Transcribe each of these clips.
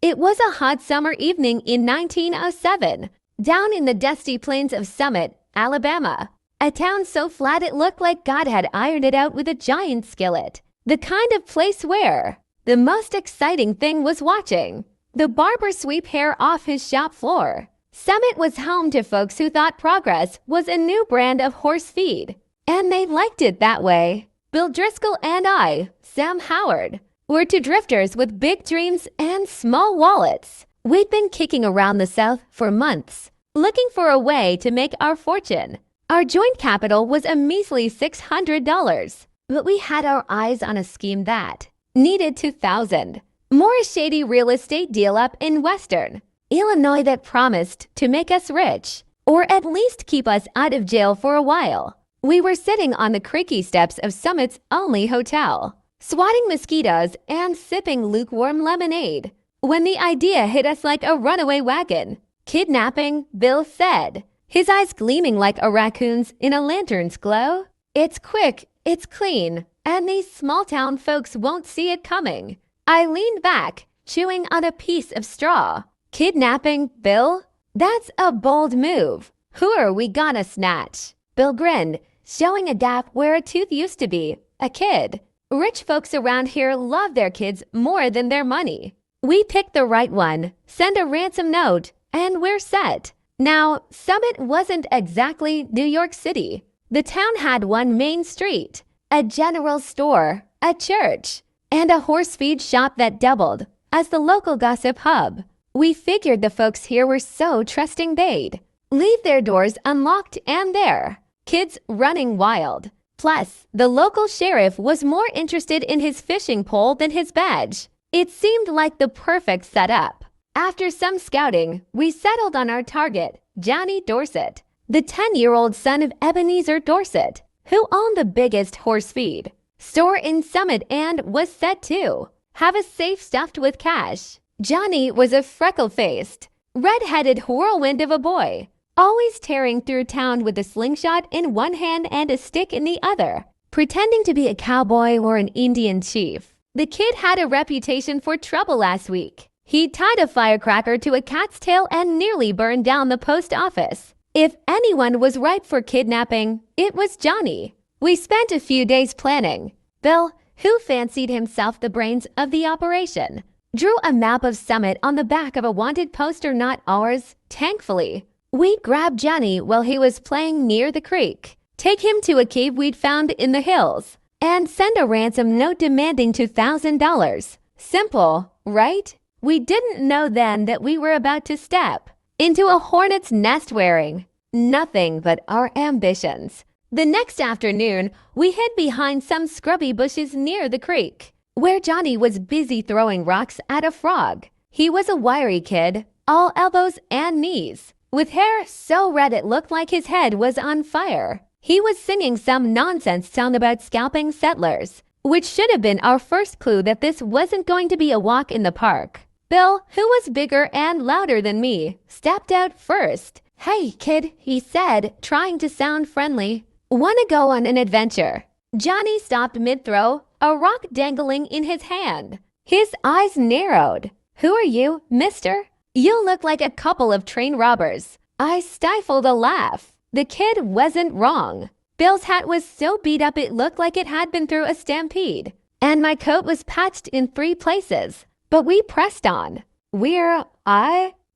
It was a hot summer evening in 1907, down in the dusty plains of Summit, Alabama. A town so flat it looked like God had ironed it out with a giant skillet. The kind of place where the most exciting thing was watching the barber sweep hair off his shop floor. Summit was home to folks who thought progress was a new brand of horse feed, and they liked it that way. Bill Driscoll and I, Sam Howard, were two drifters with big dreams and small wallets. We'd been kicking around the South for months, looking for a way to make our fortune. Our joint capital was a measly $600, but we had our eyes on a scheme that needed $2,000. More a shady real estate deal up in Western Illinois that promised to make us rich, or at least keep us out of jail for a while. We were sitting on the creaky steps of Summit's only hotel, swatting mosquitoes and sipping lukewarm lemonade, when the idea hit us like a runaway wagon. Kidnapping, Bill said, his eyes gleaming like a raccoon's in a lantern's glow. It's quick, it's clean, and these small-town folks won't see it coming. I leaned back, chewing on a piece of straw. Kidnapping, Bill? That's a bold move. Who are we gonna snatch? Bill grinned, showing a gap where a tooth used to be. A kid. Rich folks around here love their kids more than their money. We picked the right one, send a ransom note, and we're set. Now, Summit wasn't exactly New York City. The town had one main street, a general store, a church, and a horse feed shop that doubled as the local gossip hub. We figured the folks here were so trusting they'd leave their doors unlocked and there, kids running wild. Plus, the local sheriff was more interested in his fishing pole than his badge. It seemed like the perfect setup. After some scouting, we settled on our target, Johnny Dorset, the 10-year-old son of Ebenezer Dorset, who owned the biggest horse feed store in Summit and was set to have a safe stuffed with cash. Johnny was a freckle-faced, red-headed whirlwind of a boy, always tearing through town with a slingshot in one hand and a stick in the other, pretending to be a cowboy or an Indian chief. The kid had a reputation for trouble last week. He tied a firecracker to a cat's tail and nearly burned down the post office. If anyone was ripe for kidnapping, it was Johnny. We spent a few days planning. Bill, who fancied himself the brains of the operation, drew a map of Summit on the back of a wanted poster not ours, thankfully. We'd grab Johnny while he was playing near the creek, take him to a cave we'd found in the hills, and send a ransom note demanding $2,000. Simple, right? We didn't know then that we were about to step into a hornet's nest wearing nothing but our ambitions. The next afternoon, we hid behind some scrubby bushes near the creek, where Johnny was busy throwing rocks at a frog. He was a wiry kid, all elbows and knees, with hair so red it looked like his head was on fire. He was singing some nonsense song about scalping settlers, which should have been our first clue that this wasn't going to be a walk in the park. Bill, who was bigger and louder than me, stepped out first. "Hey, kid," he said, trying to sound friendly. "Wanna go on an adventure?" Johnny stopped mid-throw, a rock dangling in his hand. His eyes narrowed. "Who are you, mister? You look like a couple of train robbers." I stifled a laugh. The kid wasn't wrong. Bill's hat was so beat up it looked like it had been through a stampede, and my coat was patched in 3 places. But we pressed on. "We're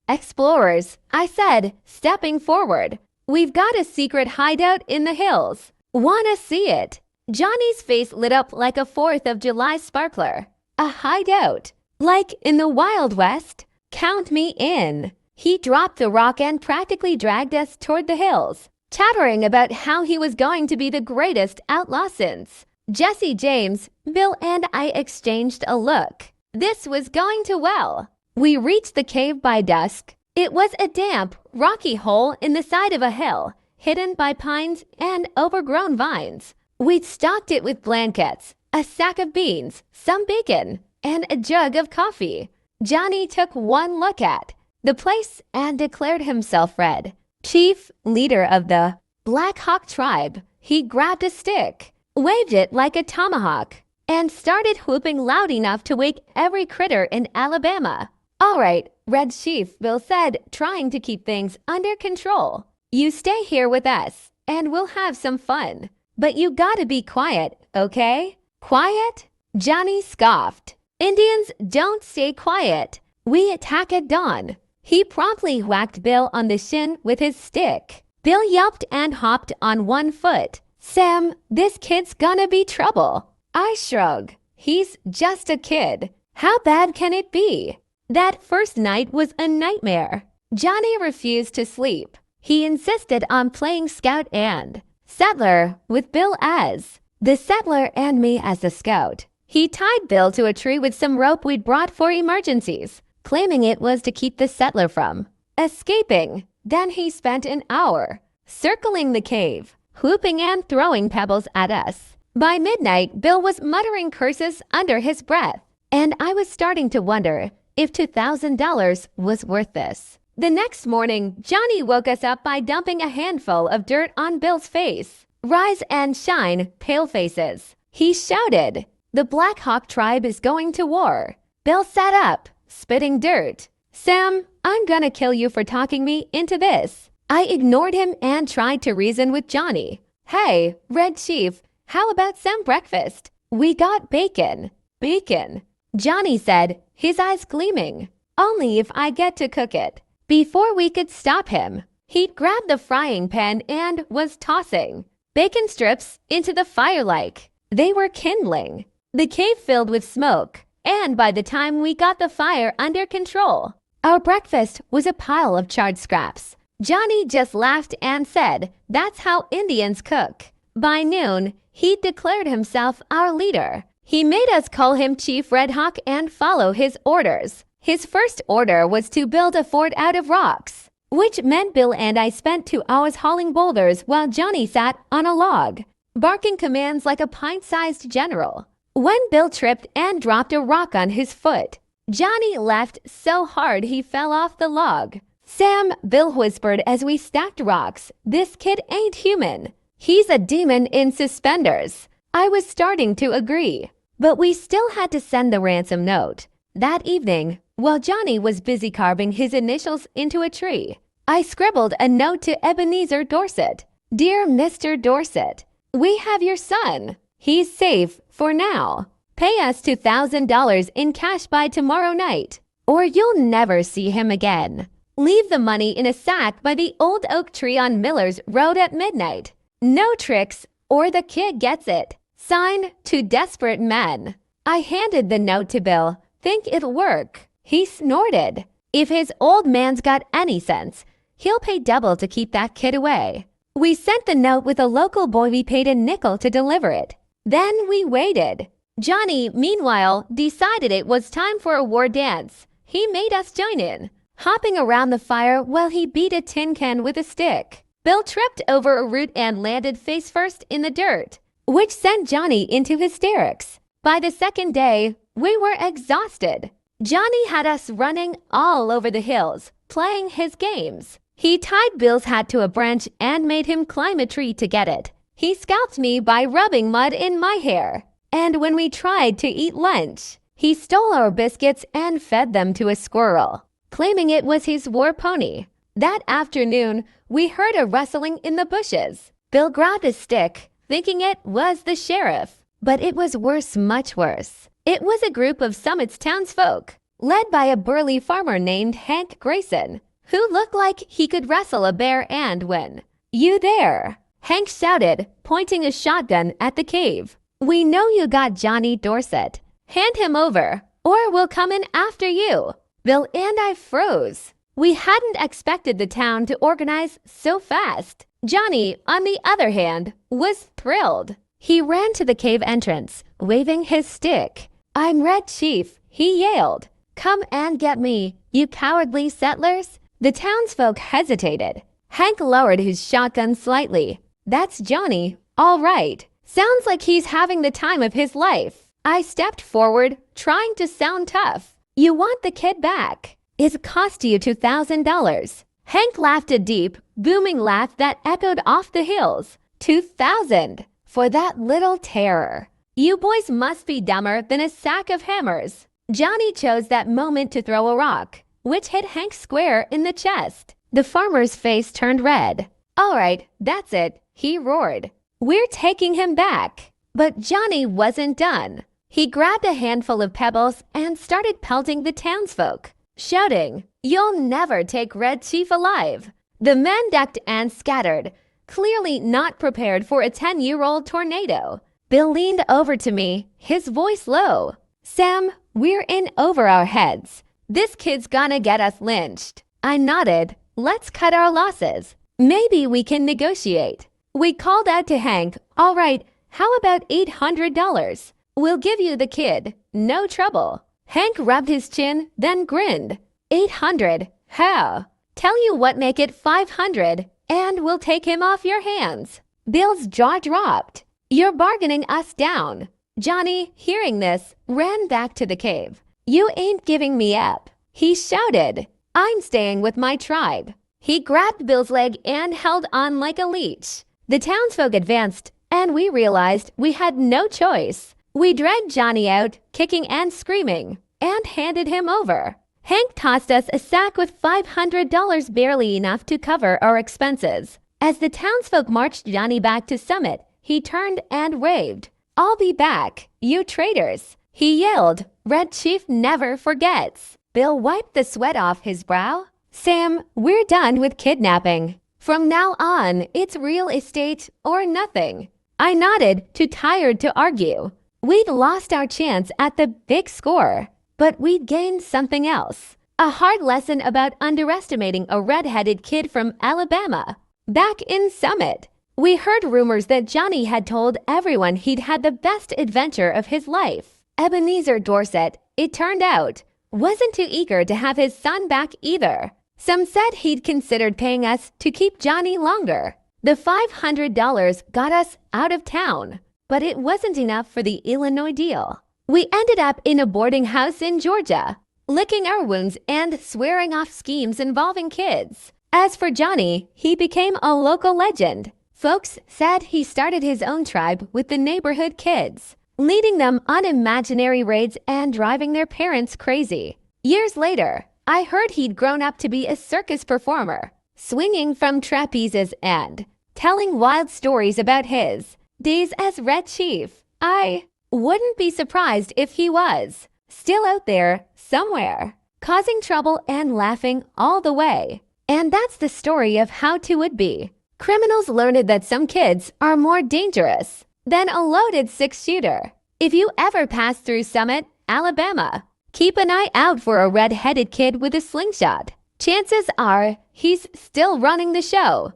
explorers," I said, stepping forward. "We've got a secret hideout in the hills. Wanna see it?" Johnny's face lit up like a 4th of July sparkler. "A hideout? Like in the Wild West? Count me in." He dropped the rock and practically dragged us toward the hills, chattering about how he was going to be the greatest outlaw since Jesse James. Bill and I exchanged a look. This was going to well. We reached the cave by dusk. It was a damp, rocky hole in the side of a hill, hidden by pines and overgrown vines. We'd stocked it with blankets, a sack of beans, some bacon, and a jug of coffee. Johnny took one look at the place and declared himself Red, chief leader of the Black Hawk tribe. He grabbed a stick, waved it like a tomahawk, and started whooping loud enough to wake every critter in Alabama. All right, Red Chief, Bill said, trying to keep things under control. You stay here with us, and we'll have some fun. But you gotta be quiet, okay? Quiet? Johnny scoffed. Indians don't stay quiet. We attack at dawn. He promptly whacked Bill on the shin with his stick. Bill yelped and hopped on one foot. Sam, this kid's gonna be trouble. I shrug. He's just a kid. How bad can it be? That first night was a nightmare. Johnny refused to sleep. He insisted on playing scout and settler with Bill as the settler and me as the scout. He tied Bill to a tree with some rope we'd brought for emergencies, claiming it was to keep the settler from escaping. Then he spent an hour circling the cave, whooping and throwing pebbles at us. By midnight, Bill was muttering curses under his breath, and I was starting to wonder if $2,000 was worth this. The next morning, Johnny woke us up by dumping a handful of dirt on Bill's face. Rise and shine, palefaces. He shouted, "The Black Hawk tribe is going to war." Bill sat up, spitting dirt. "Sam, I'm gonna kill you for talking me into this." I ignored him and tried to reason with Johnny. "Hey, Red Chief, how about some breakfast? We got bacon." "Bacon," Johnny said, his eyes gleaming. "Only if I get to cook it." Before we could stop him, he'd grabbed the frying pan and was tossing bacon strips into the fire like they were kindling. The cave filled with smoke, and by the time we got the fire under control, our breakfast was a pile of charred scraps. Johnny just laughed and said, "That's how Indians cook." By noon, he declared himself our leader. He made us call him Chief Red Hawk and follow his orders. His first order was to build a fort out of rocks, which meant Bill and I spent 2 hours hauling boulders while Johnny sat on a log, barking commands like a pint-sized general. When Bill tripped and dropped a rock on his foot, Johnny laughed so hard he fell off the log. "Sam," Bill whispered as we stacked rocks, "this kid ain't human. He's a demon in suspenders." I was starting to agree, but we still had to send the ransom note. That evening, while Johnny was busy carving his initials into a tree, I scribbled a note to Ebenezer Dorset. "Dear Mr. Dorset, we have your son. He's safe for now. Pay us $2,000 in cash by tomorrow night, or you'll never see him again. Leave the money in a sack by the old oak tree on Miller's Road at midnight. No tricks, or the kid gets it. Signed, To Desperate Men." I handed the note to Bill. "Think it'll work?" He snorted. "If his old man's got any sense, he'll pay double to keep that kid away." We sent the note with a local boy we paid a nickel to deliver it. Then we waited. Johnny, meanwhile, decided it was time for a war dance. He made us join in, hopping around the fire while he beat a tin can with a stick. Bill tripped over a root and landed face first in the dirt, which sent Johnny into hysterics. By the second day, we were exhausted. Johnny had us running all over the hills, playing his games. He tied Bill's hat to a branch and made him climb a tree to get it. He scalped me by rubbing mud in my hair. And when we tried to eat lunch, he stole our biscuits and fed them to a squirrel, claiming it was his war pony. That afternoon, we heard a rustling in the bushes. Bill grabbed a stick, thinking it was the sheriff. But it was worse, much worse. It was a group of Summit's townsfolk, led by a burly farmer named Hank Grayson, who looked like he could wrestle a bear and win. "You there?" Hank shouted, pointing a shotgun at the cave. "We know you got Johnny Dorset. Hand him over, or we'll come in after you." Bill and I froze. We hadn't expected the town to organize so fast. Johnny, on the other hand, was thrilled. He ran to the cave entrance, waving his stick. "I'm Red Chief," he yelled. "Come and get me, you cowardly settlers." The townsfolk hesitated. Hank lowered his shotgun slightly. "That's Johnny, all right. Sounds like he's having the time of his life." I stepped forward, trying to sound tough. "You want the kid back. It cost you $2,000. Hank laughed a deep, booming laugh that echoed off the hills. $2,000 for that little terror. You boys must be dumber than a sack of hammers. Johnny chose that moment to throw a rock, which hit Hank square in the chest. The farmer's face turned red. "All right, that's it," he roared. "We're taking him back." But Johnny wasn't done. He grabbed a handful of pebbles and started pelting the townsfolk, shouting, "You'll never take Red Chief alive." The men ducked and scattered, clearly not prepared for a 10-year-old tornado. Bill leaned over to me, his voice low. "Sam, we're in over our heads. This kid's gonna get us lynched." I nodded. "Let's cut our losses. Maybe we can negotiate." We called out to Hank, "All right, how about $800? We'll give you the kid. No trouble." Hank rubbed his chin, then grinned. "800? How? Tell you what, make it 500, and we'll take him off your hands." Bill's jaw dropped. "You're bargaining us down." Johnny, hearing this, ran back to the cave. "You ain't giving me up," he shouted. "I'm staying with my tribe." He grabbed Bill's leg and held on like a leech. The townsfolk advanced, and we realized we had no choice. We dragged Johnny out, kicking and screaming, and handed him over. Hank tossed us a sack with $500, barely enough to cover our expenses. As the townsfolk marched Johnny back to Summit, he turned and raved. "I'll be back, you traitors." He yelled, "Red Chief never forgets." Bill wiped the sweat off his brow. "Sam, we're done with kidnapping. From now on, it's real estate or nothing." I nodded, too tired to argue. We'd lost our chance at the big score, but we'd gained something else. A hard lesson about underestimating a red-headed kid from Alabama. Back in Summit, we heard rumors that Johnny had told everyone he'd had the best adventure of his life. Ebenezer Dorset, it turned out, wasn't too eager to have his son back either. Some said he'd considered paying us to keep Johnny longer. The $500 got us out of town, but it wasn't enough for the Illinois deal. We ended up in a boarding house in Georgia, licking our wounds and swearing off schemes involving kids. As for Johnny, he became a local legend. Folks said he started his own tribe with the neighborhood kids, leading them on imaginary raids and driving their parents crazy. Years later, I heard he'd grown up to be a circus performer, swinging from trapezes and telling wild stories about his days as Red Chief. I wouldn't be surprised if he was still out there somewhere, causing trouble and laughing all the way. And that's the story of how to would be. Criminals learned that some kids are more dangerous than a loaded six-shooter. If you ever pass through Summit, Alabama, keep an eye out for a red-headed kid with a slingshot. Chances are he's still running the show.